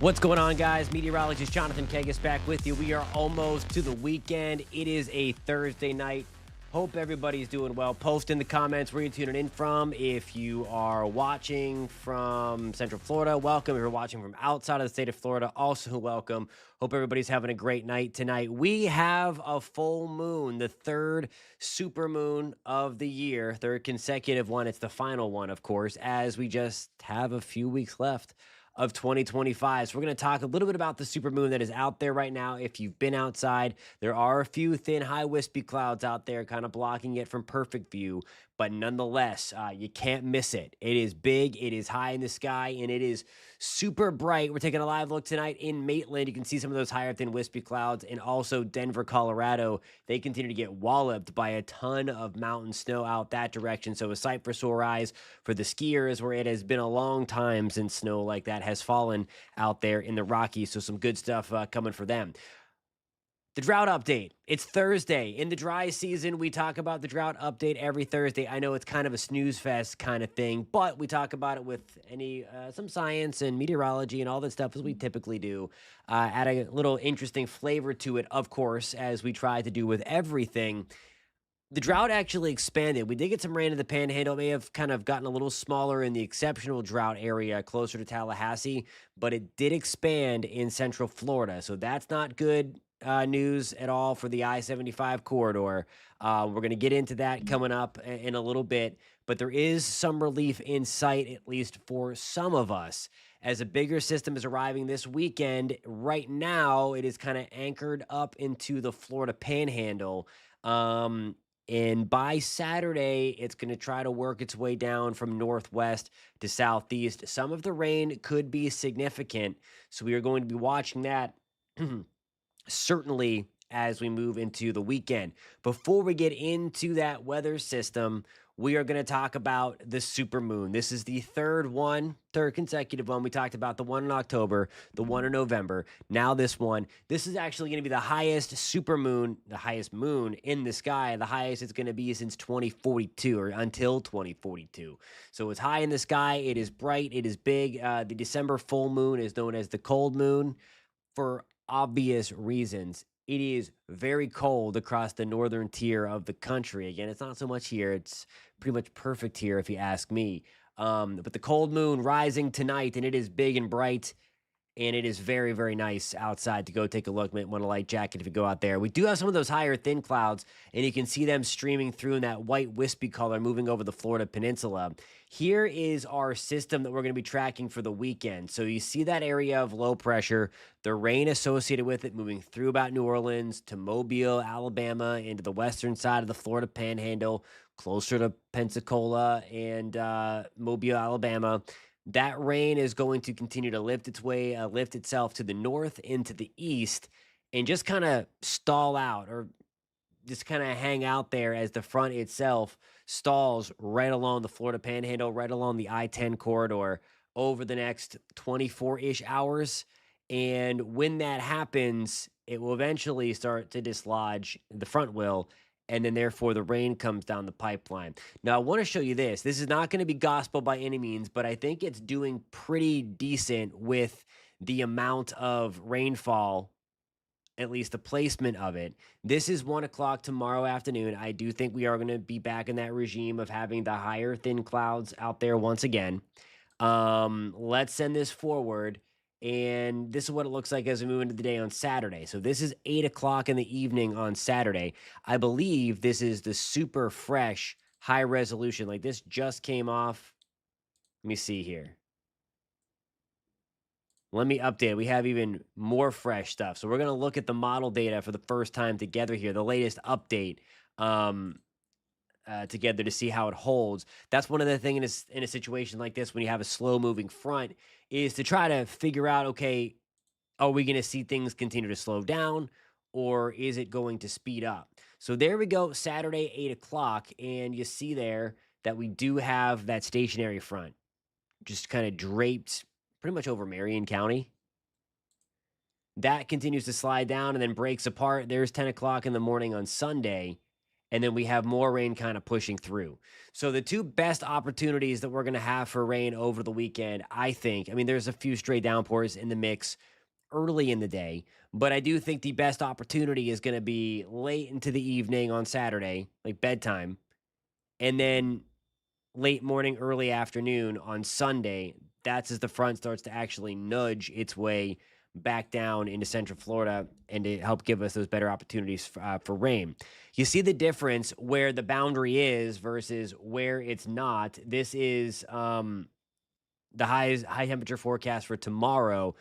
What's going on, guys? Meteorologist Jonathan Kegges back with you. We are almost to the weekend. It is a Thursday night. Hope everybody's doing well. Post in the comments where you're tuning in from. If you are watching from Central Florida, welcome. If you're watching from outside of the state of Florida, also welcome. Hope everybody's having a great night tonight. We have a full moon, the third super moon of the year, third consecutive one. It's the final one, of course, as we just have a few weeks left of 2025. So we're going to talk a little bit about the supermoon that is out there right now. If you've been outside, there are a few thin, high, wispy clouds out there kind of blocking it from perfect view, but nonetheless, you can't miss it. It is big, it is high in the sky, and it is super bright. We're taking a live look tonight in Maitland. You can see some of those higher, thin, wispy clouds, and also Denver, Colorado. They continue to get walloped by a ton of mountain snow out that direction. So a sight for sore eyes for the skiers, where it has been a long time since snow like that has fallen out there in the Rockies. So some good stuff coming for them. The drought update. It's Thursday. In the dry season, we talk about the drought update every Thursday. I know it's kind of a snooze fest kind of thing, but we talk about it with some science and meteorology and all that stuff as we typically do. Add a little interesting flavor to it, of course, as we try to do with everything. The drought actually expanded. We did get some rain in the Panhandle. It may have kind of gotten a little smaller in the exceptional drought area closer to Tallahassee, but it did expand in Central Florida. So that's not good news at all for the I-75 corridor. We're going to get into that coming up in a little bit, but there is some relief in sight, at least for some of us, as a bigger system is arriving this weekend. Right now, it is kind of anchored up into the Florida Panhandle. And by Saturday, it's going to try to work its way down from northwest to southeast. Some of the rain could be significant. So we are going to be watching that certainly as we move into the weekend. Before we get into that weather system, we are going to talk about the supermoon. This is the third consecutive one. We talked about the one in October, the one in November. Now this one. This is actually going to be the highest supermoon, the highest moon in the sky, the highest it's going to be since 2042 or until 2042. So it's high in the sky. It is bright. It is big. The December full moon is known as the cold moon for obvious reasons. It is very cold across the northern tier of the country. Again, it's not so much here. It's pretty much perfect here, if you ask me. But the cold moon rising tonight, and it is big and bright, and it is very, very nice outside to go take a look. Might want a light jacket if you go out there. We do have some of those higher thin clouds, and you can see them streaming through in that white wispy color moving over the Florida peninsula. Here is our system that we're going to be tracking for the weekend. So you see that area of low pressure, the rain associated with it moving through about New Orleans to Mobile, Alabama, into the western side of the Florida Panhandle, closer to Pensacola and Mobile, Alabama. That rain is going to continue to lift itself to the north into the east and just kind of stall out or just kind of hang out there as the front itself stalls right along the Florida Panhandle, right along the I-10 corridor over the next 24-ish hours. And when that happens, it will eventually start to dislodge, the front will, and then therefore the rain comes down the pipeline. Now, I want to show you this. This is not going to be gospel by any means, but I think it's doing pretty decent with the amount of rainfall, at least the placement of it. This is 1 o'clock tomorrow afternoon. I do think we are going to be back in that regime of having the higher thin clouds out there once again. Let's send this forward. And this is what it looks like as we move into the day on Saturday. So this is 8 o'clock in the evening on Saturday. I believe this is the super fresh high resolution. Like this just came off. Let me see here. Let me update. We have even more fresh stuff. So we're going to look at the model data for the first time together here, the latest update. Together to see how it holds. That's one of the things in a situation like this when you have a slow moving front is to try to figure out, okay, are we going to see things continue to slow down or is it going to speed up? So there we go, Saturday, 8 o'clock. And you see there that we do have that stationary front just kind of draped pretty much over Marion County. That continues to slide down and then breaks apart. There's 10 o'clock in the morning on Sunday. and then we have more rain kind of pushing through. So the two best opportunities that we're going to have for rain over the weekend, I think, I mean, there's a few stray downpours in the mix early in the day, but I do think the best opportunity is going to be late into the evening on Saturday, like bedtime, and then late morning, early afternoon on Sunday. That's as the front starts to actually nudge its way back down into Central Florida and to help give us those better opportunities for rain. You see the difference where the boundary is versus where it's not. This is the high temperature forecast for tomorrow.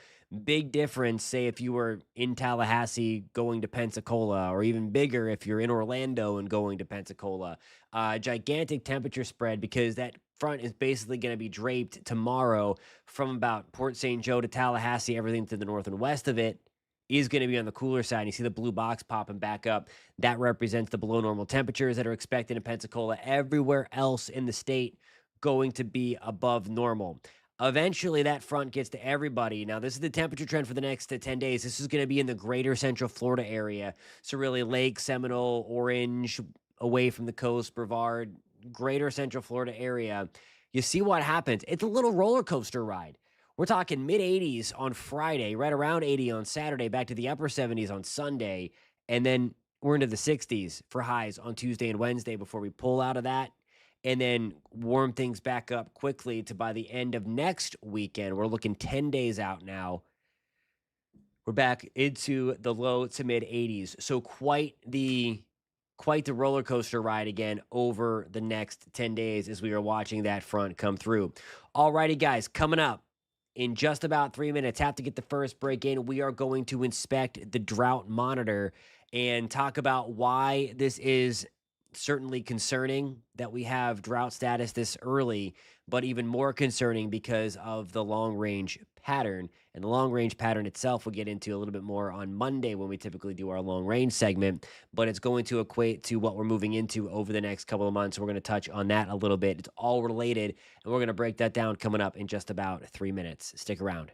Big difference, say if you were in Tallahassee going to Pensacola, or even bigger if you're in Orlando and going to Pensacola. Gigantic temperature spread because that front is basically going to be draped tomorrow from about Port St. Joe to Tallahassee. Everything to the north and west of it is going to be on the cooler side. You see the blue box popping back up. That represents the below normal temperatures that are expected in Pensacola. Everywhere else in the state going to be above normal. Eventually, that front gets to everybody. Now, this is the temperature trend for the next 10 days. This is going to be in the greater Central Florida area. So, really, Lake, Seminole, Orange, away from the coast, Brevard, greater Central Florida area. You see what happens. It's a little roller coaster ride. We're talking mid 80s on Friday, right around 80 on Saturday, back to the upper 70s on Sunday. And then we're into the 60s for highs on Tuesday and Wednesday before we pull out of that and then warm things back up quickly to by the end of next weekend. We're looking 10 days out now. We're back into the low to mid 80s. So quite the roller coaster ride again over the next 10 days as we are watching that front come through. All righty, guys, coming up in just about 3 minutes, have to get the first break in. We are going to inspect the drought monitor and talk about why this is certainly concerning that we have drought status this early, but even more concerning because of the long range pattern. And the long range pattern itself we'll get into a little bit more on Monday when we typically do our long range segment, but it's going to equate to what we're moving into over the next couple of months. We're going to touch on that a little bit. It's all related, and we're going to break that down coming up in just about 3 minutes. Stick around.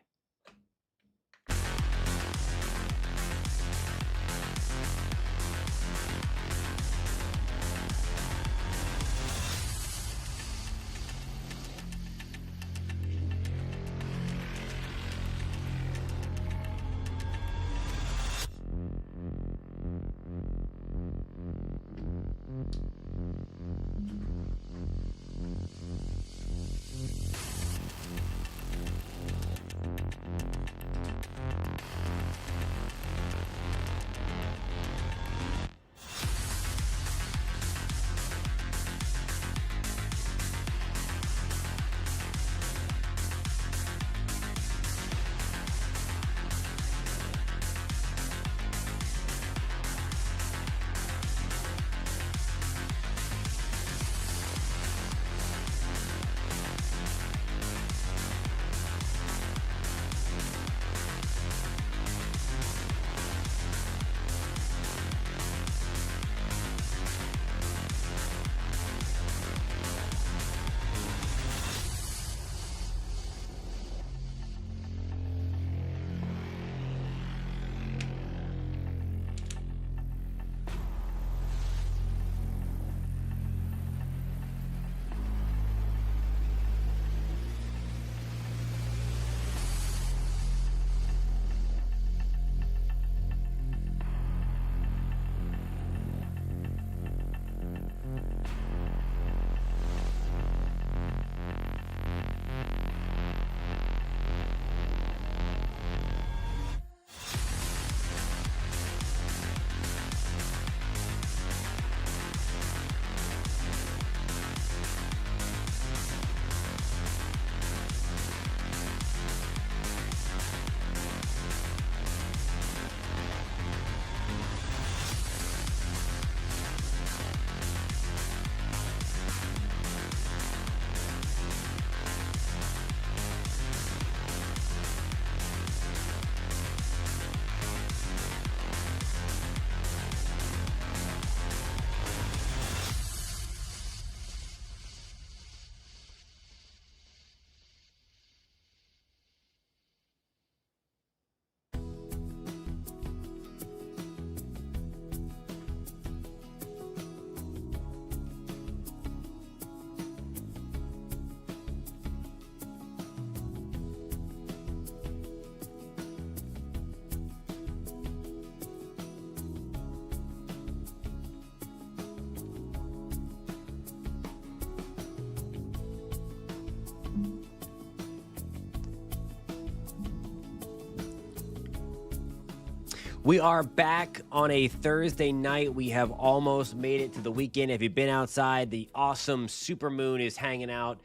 We are back on a Thursday night. We have almost made it to the weekend. If you've been outside, the awesome supermoon is hanging out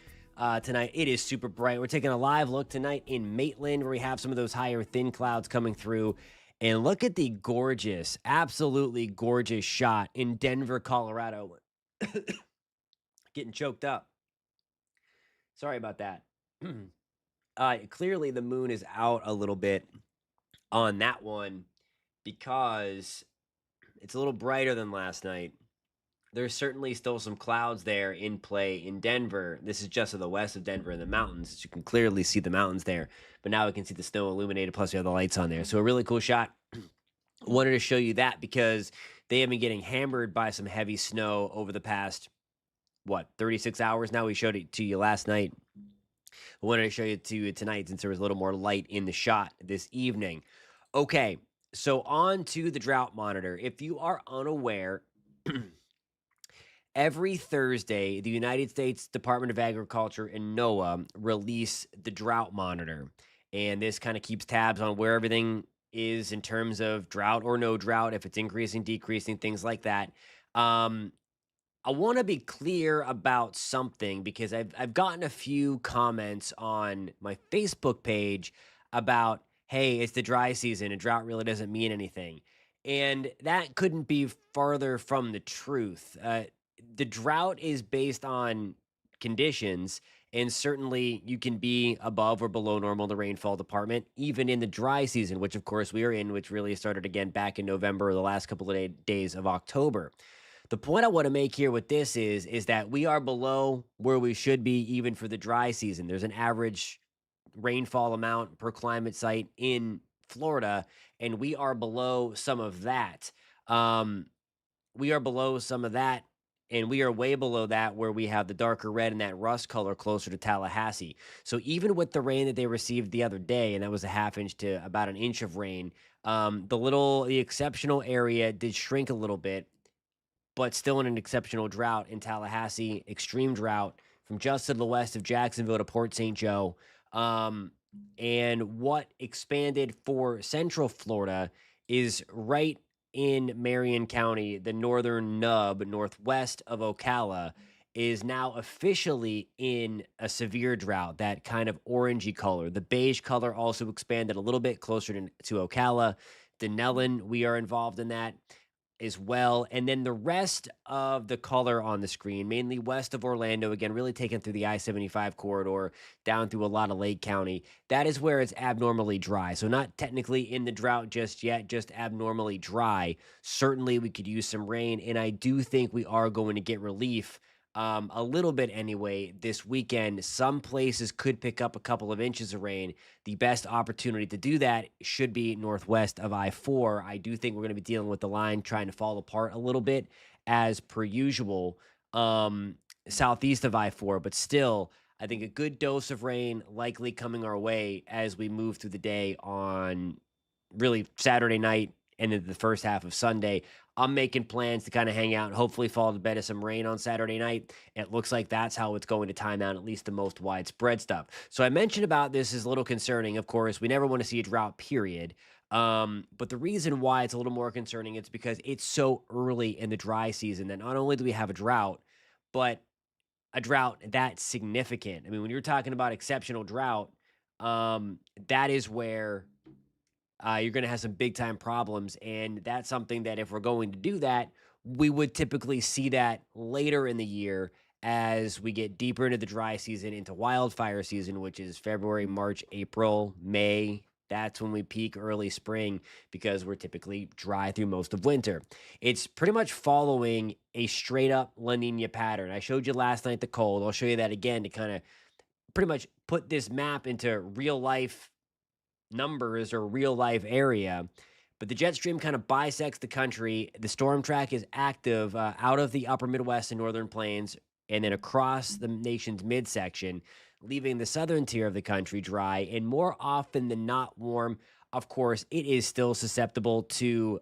tonight. It is super bright. We're taking a live look tonight in Maitland, where we have some of those higher thin clouds coming through. And look at the gorgeous, absolutely gorgeous shot in Denver, Colorado. Getting choked up. Sorry about that. Clearly, the moon is out a little bit on that one because it's a little brighter than last night. There's certainly still some clouds there in play in Denver. This is just to the west of Denver in the mountains. You can clearly see the mountains there, but now we can see the snow illuminated, plus we have the lights on there. So a really cool shot. Wanted to show you that because they have been getting hammered by some heavy snow over the past, 36 hours now? We showed it to you last night. I wanted to show it to you tonight since there was a little more light in the shot this evening. Okay, so on to the drought monitor. If you are unaware, every Thursday, the United States Department of Agriculture and NOAA release the drought monitor. And this kind of keeps tabs on where everything is in terms of drought or no drought, if it's increasing, decreasing, things like that. I want to be clear about something because I've gotten a few comments on my Facebook page about, hey, it's the dry season and drought really doesn't mean anything. And that couldn't be farther from the truth. The drought is based on conditions, and certainly you can be above or below normal in the rainfall department, even in the dry season, which of course we are in, which really started again back in November or the last couple of days of October. The point I want to make here with this is that we are below where we should be even for the dry season. There's an average rainfall amount per climate site in Florida, and we are below some of that. We are below some of that, and we are way below that where we have the darker red and that rust color closer to Tallahassee. So even with the rain that they received the other day, and that was a half inch to about an inch of rain, the exceptional area did shrink a little bit, but still in an exceptional drought in Tallahassee, extreme drought from just to the west of Jacksonville to Port St. Joe. And what expanded for Central Florida is right in Marion County, the northern nub, northwest of Ocala, is now officially in a severe drought, that kind of orangey color. The beige color also expanded a little bit closer to Ocala. Denellen, we are involved in that as well. And then the rest of the color on the screen, mainly west of Orlando, again, really taken through the I-75 corridor, down through a lot of Lake County. That is where it's abnormally dry. So not technically in the drought just yet, just abnormally dry. Certainly we could use some rain, and I do think we are going to get relief. A little bit anyway this weekend. Some places could pick up a couple of inches of rain. The best opportunity to do that should be northwest of I-4. I do think we're going to be dealing with the line trying to fall apart a little bit as per usual, southeast of I-4, but still I think a good dose of rain likely coming our way as we move through the day on really Saturday night and then the first half of Sunday. I'm making plans to kind of hang out and hopefully fall to bed of some rain on Saturday night. It looks like that's how it's going to time out, at least the most widespread stuff. So I mentioned about this is a little concerning. Of course, we never want to see a drought, period. But the reason why it's a little more concerning is because it's so early in the dry season that not only do we have a drought, but a drought that's significant. I mean, when you're talking about exceptional drought, that is where you're going to have some big time problems. And that's something that if we're going to do that, we would typically see that later in the year as we get deeper into the dry season, into wildfire season, which is February, March, April, May. That's when we peak early spring because we're typically dry through most of winter. It's pretty much following a straight up La Nina pattern. I showed you last night the cold. I'll show you that again to kind of pretty much put this map into real life numbers or real life area. But the jet stream kind of bisects the country. The storm track is active out of the upper Midwest and northern plains and then across the nation's midsection, leaving the southern tier of the country dry and more often than not warm. Of course, it is still susceptible to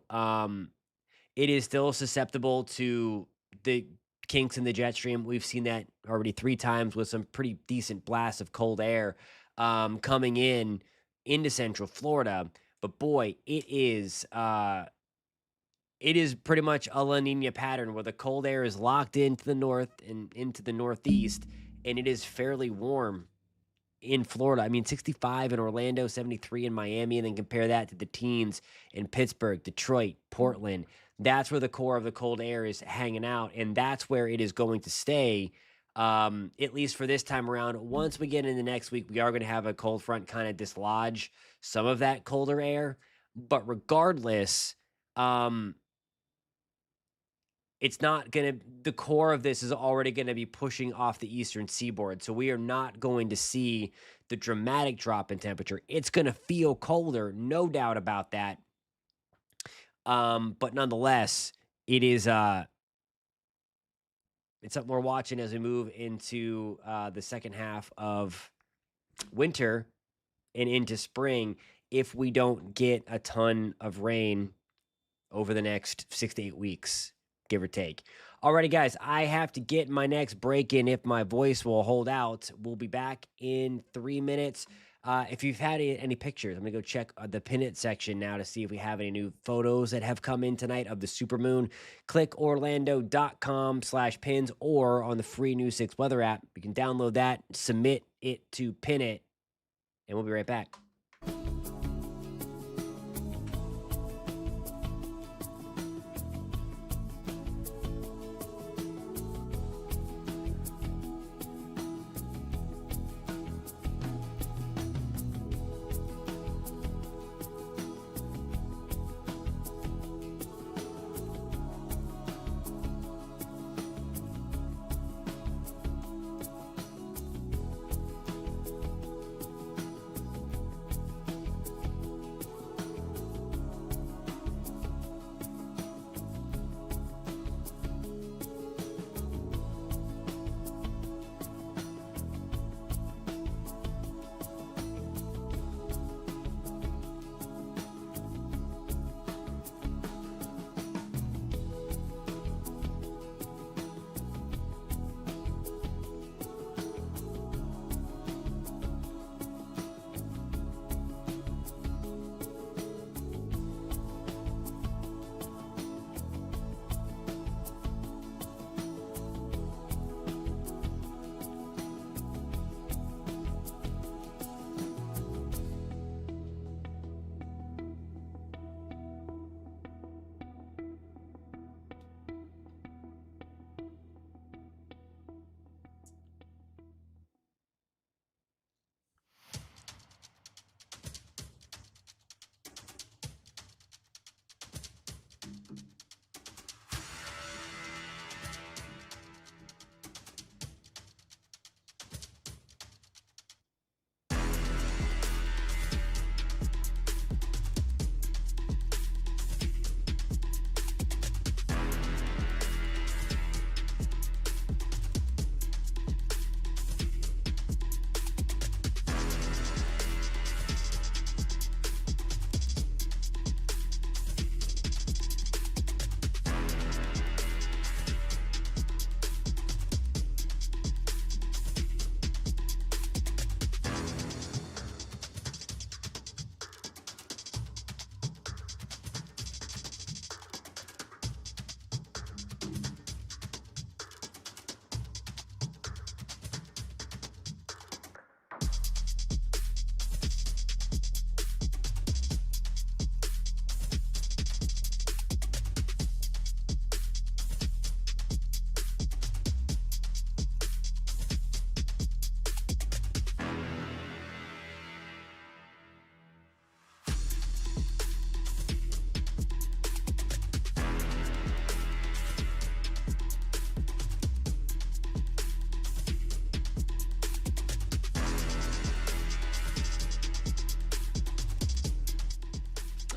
the kinks in the jet stream. We've seen that already 3 times with some pretty decent blasts of cold air coming into Central Florida. But boy, it is pretty much a La Nina pattern where the cold air is locked into the north and into the northeast, and it is fairly warm in Florida. I mean, 65 in Orlando, 73 in Miami, and then compare that to the teens in Pittsburgh, Detroit, Portland. That's where the core of the cold air is hanging out, and that's where it is going to stay, at least for this time around. Once we get into next week, we are going to have a cold front kind of dislodge some of that colder air. But regardless, it's not going to, the core of this is already going to be pushing off the eastern seaboard. So we are not going to see the dramatic drop in temperature. It's going to feel colder, no doubt about that. But nonetheless, it's something we're watching as we move into the second half of winter and into spring. If we don't get a ton of rain over the next 6 to 8 weeks, give or take. Alrighty, guys, I have to get my next break in if my voice will hold out. We'll be back in 3 minutes. If you've had any pictures, I'm going to go check the Pin It section now to see if we have any new photos that have come in tonight of the supermoon. Click orlando.com/pins or on the free News 6 weather app. You can download that, submit it to Pin It, and we'll be right back.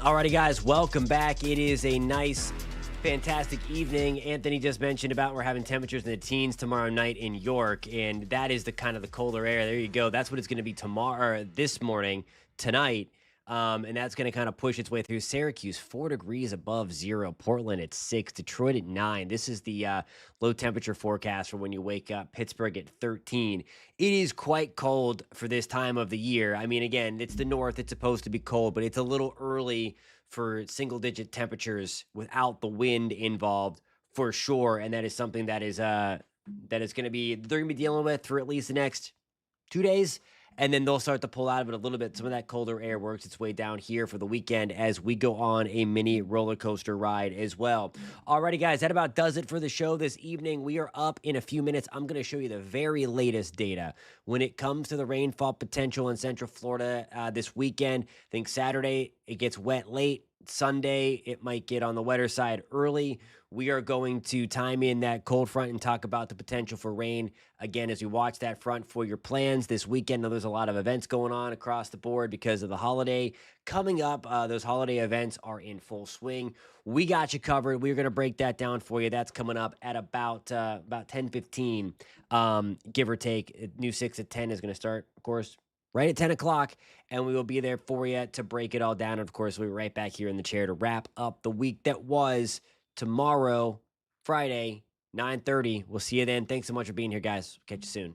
Alrighty, guys, welcome back. It is a nice, fantastic evening. Anthony just mentioned about we're having temperatures in the teens tomorrow night in York, and that is the kind of the colder air. There you go. That's what it's going to be tomorrow, this morning, tonight. And that's going to kind of push its way through. Syracuse, 4 degrees above zero. Portland at 6. Detroit at 9. This is the low temperature forecast for when you wake up. Pittsburgh at 13. It is quite cold for this time of the year. I mean, again, it's the north. It's supposed to be cold, but it's a little early for single digit temperatures without the wind involved for sure. And that is something that is going to be, they're going to be dealing with for at least the next 2 days, and then they'll start to pull out of it a little bit. Some of that colder air works its way down here for the weekend as we go on a mini roller coaster ride as well. Alrighty, guys, that about does it for the show this evening. We are up in a few minutes. I'm going to show you the very latest data when it comes to the rainfall potential in Central Florida this weekend. I think Saturday it gets wet late. Sunday, it might get on the wetter side early. We are going to time in that cold front and talk about the potential for rain again as we watch that front for your plans this weekend. Now, there's a lot of events going on across the board because of the holiday coming up. Those holiday events are in full swing. We got you covered. We're going to break that down for you. That's coming up at about 10:15, give or take. New 6 at 10 is going to start, of course, right at 10 o'clock, and we will be there for you to break it all down. Of course, we'll be right back here in the chair to wrap up the week that was tomorrow, Friday, 9:30. We'll see you then. Thanks so much for being here, guys. Catch you soon.